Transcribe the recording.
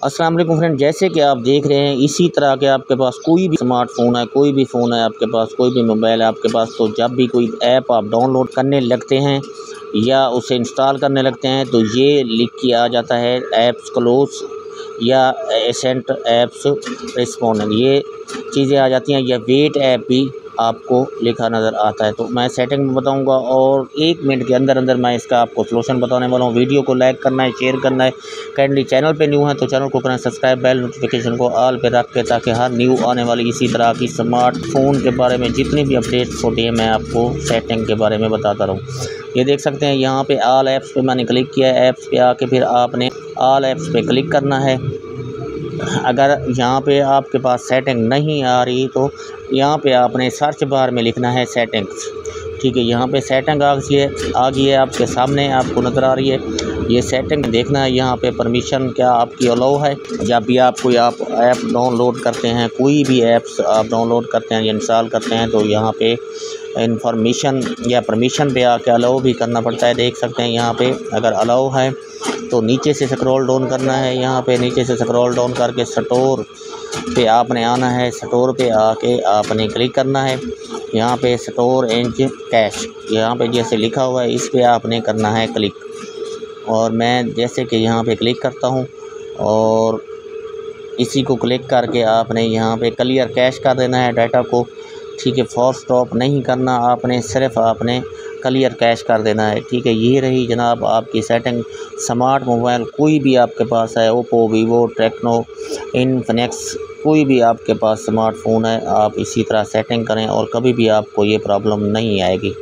अस्सलाम वालेकुम फ्रेंड, जैसे कि आप देख रहे हैं इसी तरह के आपके पास कोई भी स्मार्टफोन है, कोई भी फ़ोन है आपके पास, कोई भी मोबाइल है आपके पास, तो जब भी कोई ऐप आप डाउनलोड करने लगते हैं या उसे इंस्टॉल करने लगते हैं तो ये लिख के आ जाता है ऐप्स क्लोज या एसेंट ऐप्स रिस्पॉन्डिंग, ये चीज़ें आ जाती हैं। या वेट ऐप भी आपको लिखा नज़र आता है। तो मैं सेटिंग में बताऊंगा और 1 मिनट के अंदर अंदर मैं इसका आपको सलूशन बताने वाला हूँ। वीडियो को लाइक करना है, शेयर करना है। काइंडली चैनल पे न्यू है तो चैनल को करें सब्सक्राइब, बेल नोटिफिकेशन को ऑल पे रख के, ताकि हर न्यू आने वाली इसी तरह की स्मार्टफोन के बारे में जितनी भी अपडेट्स होती है मैं आपको सेटिंग के बारे में बताता रहूँ। ये देख सकते हैं यहाँ पे ऑल ऐप्स पे मैंने क्लिक किया है। ऐप्स पे आके फिर आपने ऑल ऐप्स पे क्लिक करना है। अगर यहाँ पे आपके पास सेटिंग नहीं आ रही तो यहाँ पे आपने सर्च बार में लिखना है सेटिंग्स। ठीक है, यहाँ पे सेटिंग आ गई है आपके सामने, आपको नज़र आ रही है। ये सेटिंग देखना है, यहाँ पे परमिशन क्या आपकी अलाउ है। जब भी आप कोई ऐप डाउनलोड करते हैं, कोई भी ऐप्स आप डाउनलोड करते हैं या इंस्टॉल करते हैं, तो यहाँ पे इंफॉर्मेशन या परमिशन पे आके अलाउ भी करना पड़ता है। देख सकते हैं यहाँ पे अगर अलाउ है तो नीचे से स्क्रॉल डाउन करना है। यहाँ पे नीचे से स्क्रॉल डाउन करके स्टोर पे आपने आना है। स्टोर पे आके आपने क्लिक करना है। यहाँ पे स्टोर एंड कैश, यहाँ पे जैसे लिखा हुआ है इस पे आपने करना है क्लिक। और मैं जैसे कि यहाँ पे क्लिक करता हूँ और इसी को क्लिक करके आपने यहाँ पे क्लियर कैश कर देना है डाटा को। ठीक है, फोर्स स्टॉप नहीं करना आपने, सिर्फ आपने क्लियर कैश कर देना है। ठीक है, ये रही जनाब आपकी सेटिंग। स्मार्ट मोबाइल कोई भी आपके पास है, ओप्पो, वीवो, टेक्नो, इन्फिनिक्स, कोई भी आपके पास स्मार्टफोन है, आप इसी तरह सेटिंग करें और कभी भी आपको ये प्रॉब्लम नहीं आएगी।